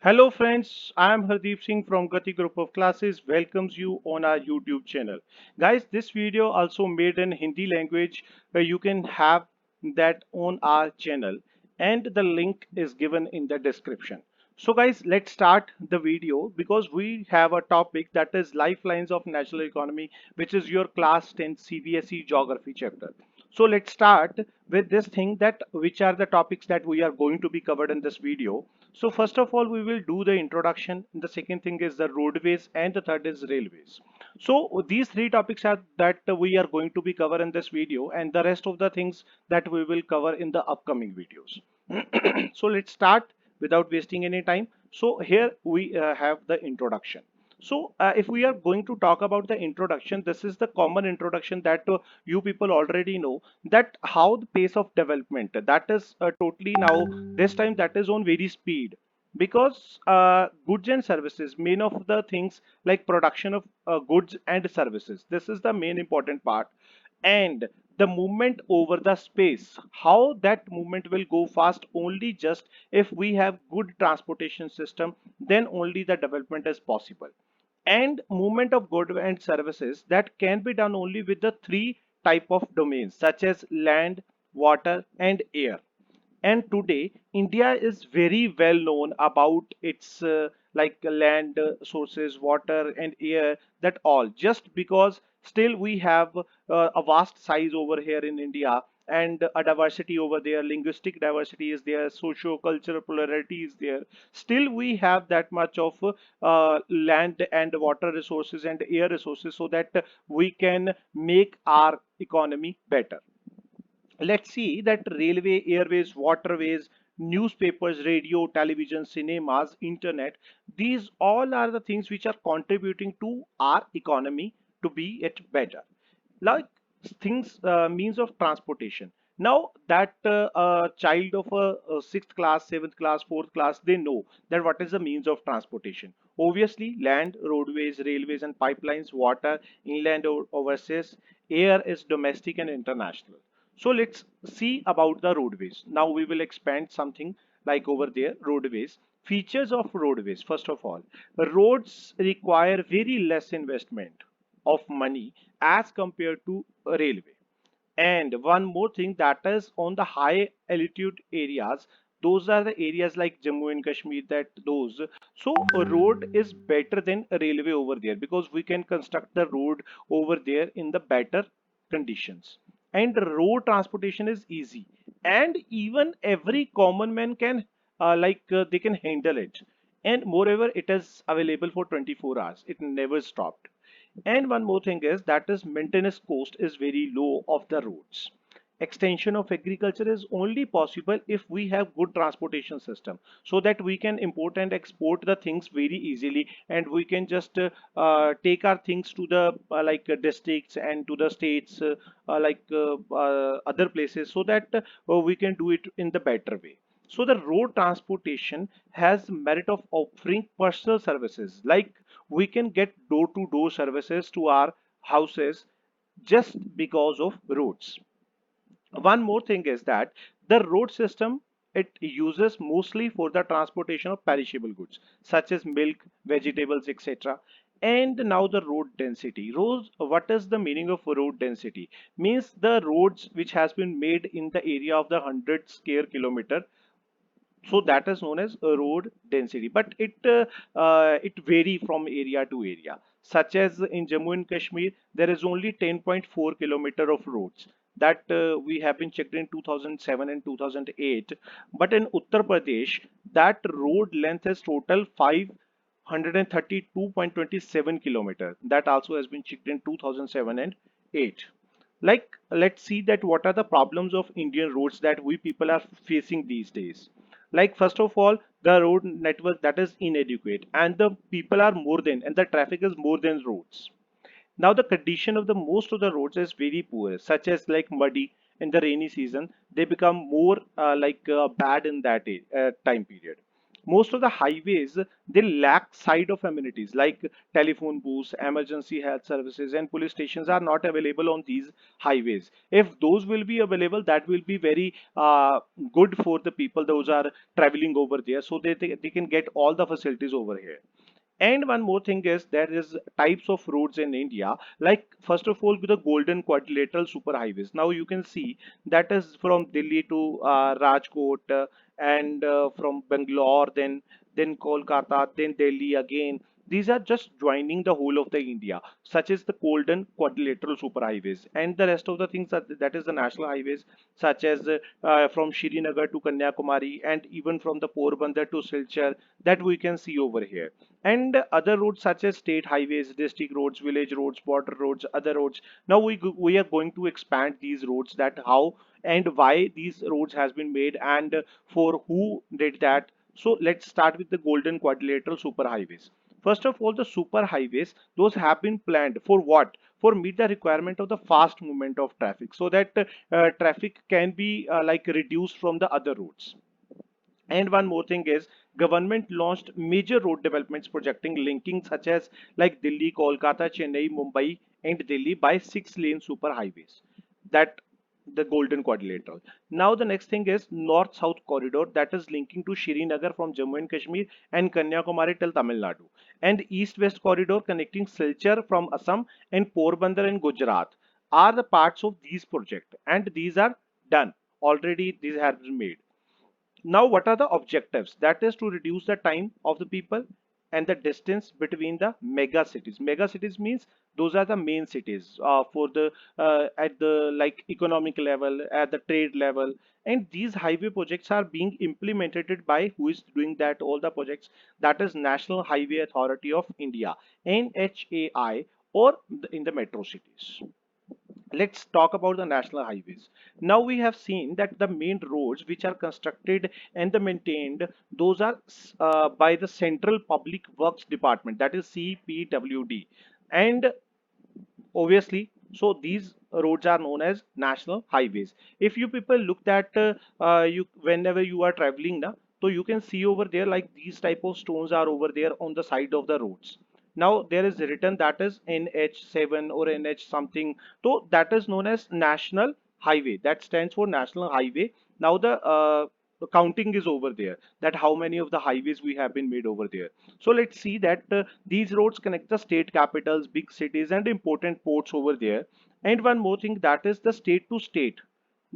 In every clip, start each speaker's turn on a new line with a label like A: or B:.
A: Hello friends, I am Hardeep Singh from Gati Group of Classes welcomes you on our YouTube channel. Guys, this video also made in Hindi language where you can have that on our channel and the link is given in the description. So guys, let's start the video because we have a topic that is Lifelines of National Economy, which is your class 10 CBSE Geography chapter. So let's start with this thing that which are the topics that we are going to be covered in this video. So first of all, we will do the introduction. The second thing is the roadways and the third is railways. So these three topics are that we are going to be covered in this video and the rest of the things that we will cover in the upcoming videos. So let's start without wasting any time. So here we have the introduction. So if we are going to talk about the introduction, this is the common introduction that you people already know that how the pace of development that is totally now this time that is on very speed because goods and services, main of the things like production of goods and services. This is the main important part and the movement over the space, how that movement will go fast only just if we have good transportation system, then only the development is possible. And movement of goods and services that can be done only with the three type of domains such as land, water and air. And today India is very well known about its like land sources, water and air, that all just because still we have a vast size over here in India and a diversity over there, linguistic diversity is there, socio-cultural plurality is there. Still we have that much of land and water resources and air resources so that we can make our economy better. Let's see that railway, airways, waterways, newspapers, radio, television, cinemas, internet, these all are the things which are contributing to our economy to be it better. Like things, means of transportation. Now that a child of a sixth class, seventh class, fourth class, they know that what is the means of transportation. Obviously, land, roadways, railways, and pipelines, water, inland or overseas, air is domestic and international. So let's see about the roadways. Now we will expand something like over there, roadways. Features of roadways. First of all, roads require very less investment of money as compared to a railway. And one more thing that is on the high altitude areas, those are the areas like Jammu and Kashmir, that those. So a road is better than a railway over there because we can construct the road over there in the better conditions. And road transportation is easy. And even every common man can they can handle it. And moreover, it is available for 24 hours. It never stopped. And one more thing is that is maintenance cost is very low of the roads. Extension of agriculture is only possible if we have good transportation system so that we can import and export the things very easily and we can just take our things to the districts and to the states other places so that we can do it in the better way. So the road transportation has merit of offering personal services, like we can get door-to-door services to our houses just because of roads. One more thing is that the road system, it uses mostly for the transportation of perishable goods such as milk, vegetables, etc. And now the road density. Roads, what is the meaning of road density? Means the roads which has been made in the area of the 100 square kilometer, so that is known as a road density, but it vary from area to area. Such as in Jammu and Kashmir there is only 10.4 kilometer of roads that we have been checked in 2007 and 2008, but in Uttar Pradesh that road length is total 532.27 kilometer, that also has been checked in 2007 and 8. Like let's see that what are the problems of Indian roads that we people are facing these days. Like first of all, the road network that is inadequate and the people are more than and the traffic is more than roads. Now the condition of the most of the roads is very poor, such as like muddy in the rainy season, they become more bad in that time period. Most of the highways, they lack side of amenities like telephone booths, emergency health services, and police stations are not available on these highways. If those will be available, that will be very good for the people those are traveling over there, so they can get all the facilities over here. And one more thing is there is types of roads in India. Like first of all, with the golden quadrilateral superhighways. Now you can see that is from Delhi to Rajkot, and from Bangalore, then Kolkata, then Delhi again. These are just joining the whole of the India, such as the golden quadrilateral superhighways, and the rest of the things that is the national highways, such as from Srinagar to Kanyakumari, and even from the Porbandar to Silchar, that we can see over here. And other roads such as state highways, district roads, village roads, border roads, other roads. Now we are going to expand these roads, that how and why these roads has been made, and for who did that. So let's start with the golden quadrilateral superhighways. First of all, the superhighways, those have been planned for what? For meet the requirement of the fast movement of traffic, so that traffic can be like reduced from the other routes. And one more thing is government launched major road developments projecting linking such as like Delhi, Kolkata, Chennai, Mumbai, and Delhi by 6-lane superhighways. That the golden quadrilateral. Now the next thing is north-south corridor, that is linking to Srinagar from Jammu and Kashmir and Kanyakumari till Tamil Nadu, and east-west corridor connecting Silchar from Assam and Porbandar in Gujarat are the parts of these projects, and these are done already. These have been made. Now, what are the objectives? That is to reduce the time of the people and the distance between the mega cities. Mega cities means those are the main cities for the at the like economic level, at the trade level. And these highway projects are being implemented by who is doing that all the projects, that is National Highway Authority of India, NHAI, or in the metro cities. Let's talk about the national highways. Now we have seen that the main roads which are constructed and the maintained, those are by the Central Public Works Department, that is CPWD. And obviously, so these roads are known as national highways. If you people looked at you whenever you are traveling now, so you can see over there like these type of stones are over there on the side of the roads. Now there is written that is NH7 or NH something, so that is known as national highway, that stands for national highway. Now the counting is over there, that how many of the highways we have been made over there. So let's see that these roads connect the state capitals, big cities, and important ports over there. And one more thing, that is the state to state.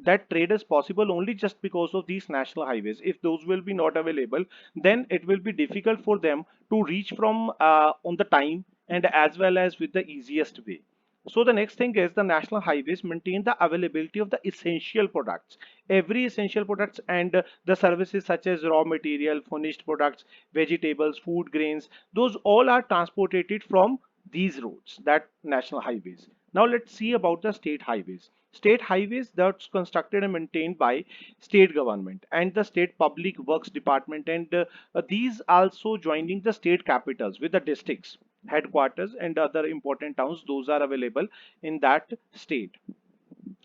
A: That trade is possible only just because of these national highways. If those will be not available, then it will be difficult for them to reach from on the time and as well as with the easiest way. So the next thing is the national highways maintain the availability of the essential products. Every essential products and the services such as raw material, finished products, vegetables, food, grains, those all are transported from these roads, that national highways. Now let's see about the state highways. State highways that's constructed and maintained by state government and the state public works department, and these also joining the state capitals with the districts headquarters and other important towns, those are available in that state.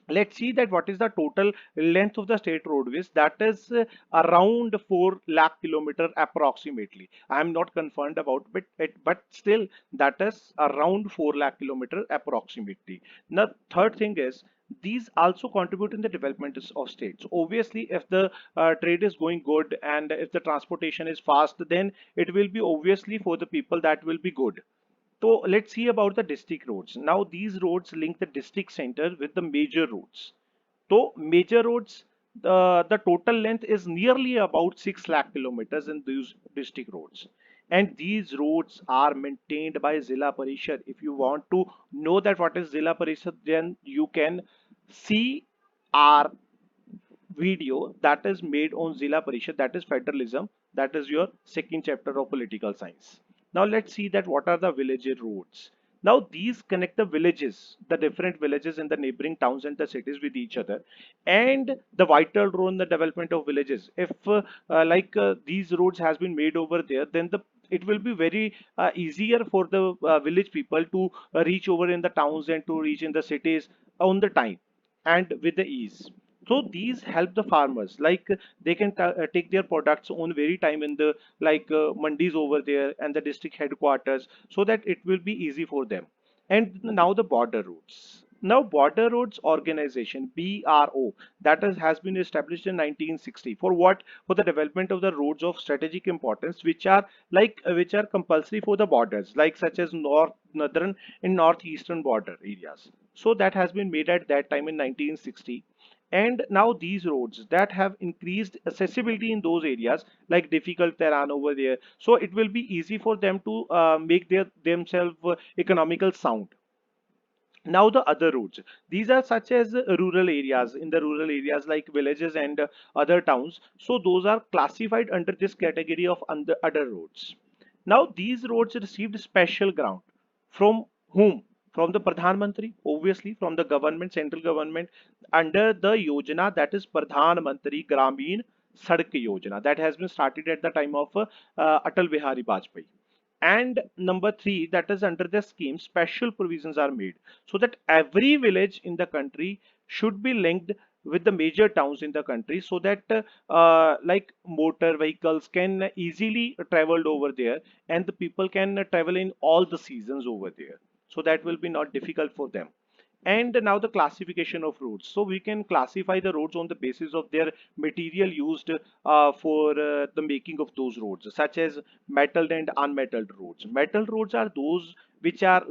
A: Let's see that what is the total length of the state roadways, that is around 4 lakh kilometer approximately. I am not confirmed about but still that is around 4 lakh kilometer approximately. Now third thing is these also contribute in the development of states. Obviously if the trade is going good and if the transportation is fast, then it will be obviously for the people that will be good. So let's see about the district roads. Now these roads link the district center with the major roads. So major roads, the total length is nearly about 6 lakh kilometers in these district roads. And these roads are maintained by Zilla Parishad. If you want to know that what is Zilla Parishad, then you can see our video that is made on Zilla Parishad, that is federalism, that is your second chapter of political science. Now let's see that what are the village roads. Now these connect the villages, the different villages in the neighboring towns and the cities with each other, and the vital role in the development of villages. If these roads has been made over there, then the it will be very easier for the village people to reach over in the towns and to reach in the cities on the time and with the ease. So these help the farmers, like they can take their products on very time in the mandis over there and the district headquarters, so that it will be easy for them. And now the border roads. Now border roads organization, BRO, that has been established in 1960 for what? For the development of the roads of strategic importance, which are which are compulsory for the borders, like such as northern and northeastern border areas. So that has been made at that time in 1960. And now these roads that have increased accessibility in those areas, like difficult terrain over there, so it will be easy for them to make themselves economical sound. Now the other roads, these are such as rural areas, in the rural areas like villages and other towns, so those are classified under this category of under other roads. Now these roads received special grant from whom? From the Pradhan Mantri, obviously from the government, central government, under the Yojana, that is Pradhan Mantri Gramin Sadak Yojana, that has been started at the time of Atal Bihari Vajpayee. And number three, that is under the scheme, special provisions are made so that every village in the country should be linked with the major towns in the country, so that like motor vehicles can easily traveled over there, and the people can travel in all the seasons over there, so that will be not difficult for them. And now the classification of roads. So we can classify the roads on the basis of their material used for the making of those roads, such as metalled and unmetalled roads. Metal roads are those which are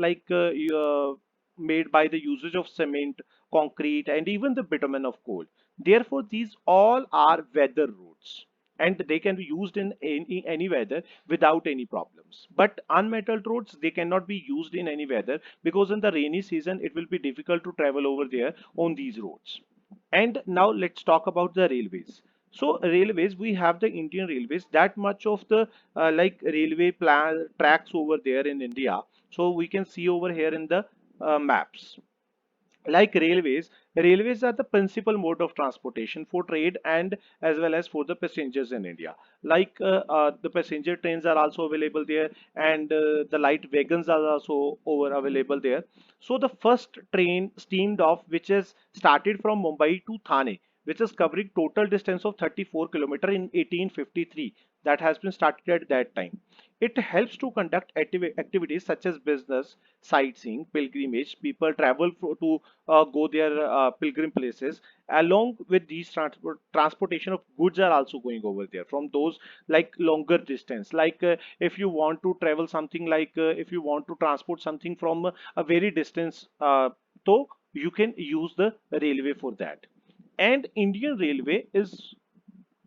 A: made by the usage of cement, concrete, and even the bitumen of coal. Therefore, these all are weather roads, and they can be used in any weather without any problems. But unmetalled roads, they cannot be used in any weather, because in the rainy season it will be difficult to travel over there on these roads. And now let's talk about the railways. So railways, we have the Indian Railways, that much of the railway plan tracks over there in India. So we can see over here in the maps. Like railways are the principal mode of transportation for trade and as well as for the passengers in India. The passenger trains are also available there, and the light wagons are also over available there. So the first train steamed off, which is started from Mumbai to Thane, which is covering total distance of 34 kilometer in 1853, that has been started at that time. It helps to conduct activities such as business, sightseeing, pilgrimage. People travel to go their pilgrim places. Along with these transportation of goods are also going over there from those like longer distance. If you want to travel something if you want to transport something from a very distance, so you can use the railway for that. And Indian Railway is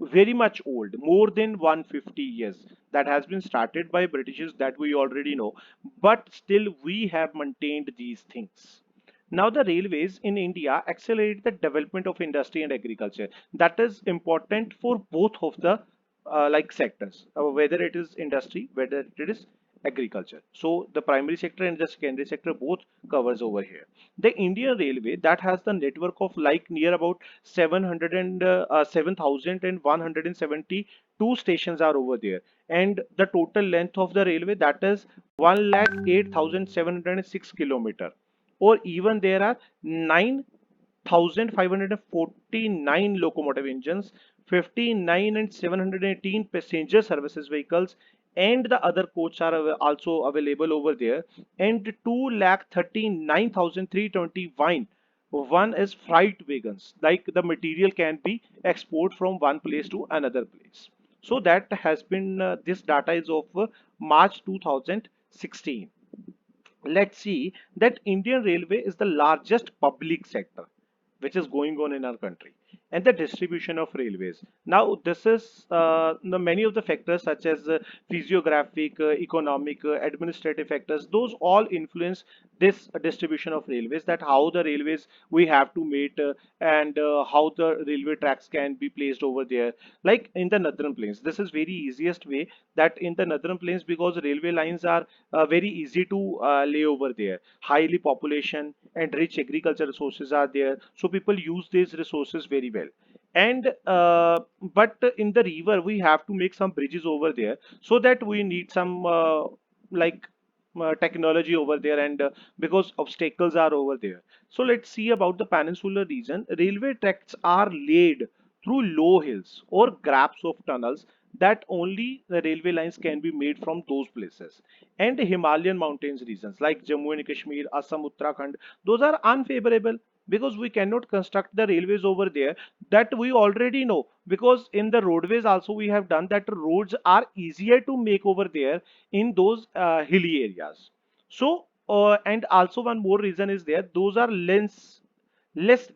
A: very much old, more than 150 years. That has been started by Britishers, that we already know, but still we have maintained these things. Now the railways in India accelerate the development of industry and agriculture. That is important for both of the sectors, whether it is industry, whether it is agriculture. So the primary sector and the secondary sector both covers over here. The Indian Railway, that has the network of like near about 700 and 7,172 stations are over there, and the total length of the railway, that is 1,08,706 kilometer, or even there are 9,549 locomotive engines, 59 and 718 passenger services vehicles, and the other coaches are also available over there, and 2,39,321 one is freight wagons, like the material can be export from one place to another place. So that has been this data is of March 2016. Let's see that Indian Railway is the largest public sector which is going on in our country, and the distribution of railways. Now, this is the many of the factors such as physiographic, economic, administrative factors. Those all influence this distribution of railways. That how the railways we have to meet, and how the railway tracks can be placed over there. Like in the northern plains, this is very easiest way, that in the northern plains, because railway lines are very easy to lay over there. Highly population and rich agriculture resources are there, so people use these resources very well. And but in the river we have to make some bridges over there, so that we need some like technology over there, and because obstacles are over there. So let's see about the peninsular region. Railway tracks are laid through low hills or gaps of tunnels that only the railway lines can be made from those places. And Himalayan mountains regions like Jammu and Kashmir, Assam, Uttarakhand, those are unfavorable because we cannot construct the railways over there. That we already know, because in the roadways also we have done that roads are easier to make over there in those hilly areas. So and also one more reason is there, those are less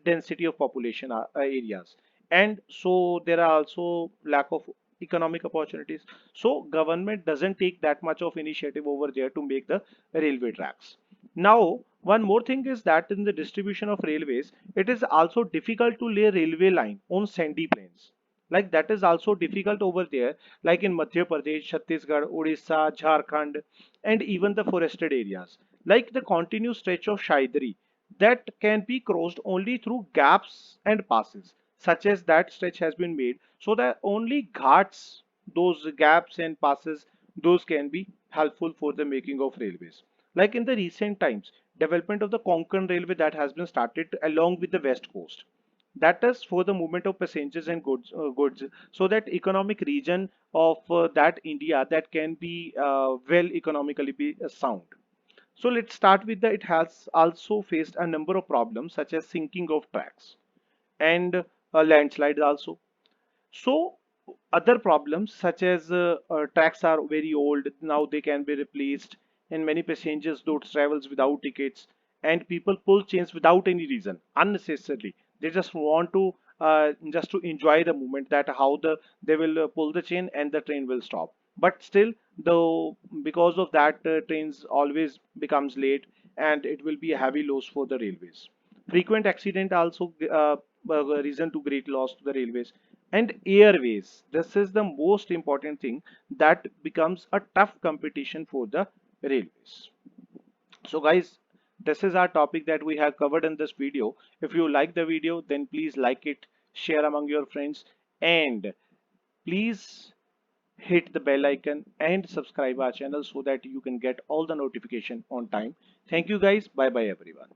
A: density of population areas, and so there are also lack of economic opportunities. So government doesn't take that much of initiative over there to make the railway tracks. Now one more thing is that in the distribution of railways, it is also difficult to lay railway line on sandy plains. Like that is also difficult over there, like in Madhya Pradesh, Chhattisgarh, Odisha, Jharkhand, and even the forested areas, like the continuous stretch of Shaidri that can be crossed only through gaps and passes, such as that stretch has been made so that only ghats, those gaps and passes, those can be helpful for the making of railways. Like in the recent times, development of the Konkan railway that has been started along with the west coast, that is for the movement of passengers and goods, so that economic region of that India that can be well economically be sound. So let's start with the, it has also faced a number of problems such as sinking of tracks and landslides also. So other problems such as tracks are very old, now they can be replaced, and many passengers don't travels without tickets, and people pull chains without any reason, unnecessarily. They just want to just to enjoy the moment that how they will pull the chain and the train will stop. But still, though, because of that, trains always becomes late, and it will be a heavy loss for the railways. Frequent accident also reason to great loss to the railways. And airways, this is the most important thing that becomes a tough competition for the railways. So guys, this is our topic that we have covered in this video. If you like the video, then please like it, share among your friends, and please hit the bell icon and subscribe our channel so that you can get all the notification on time. Thank you guys. Bye bye everyone.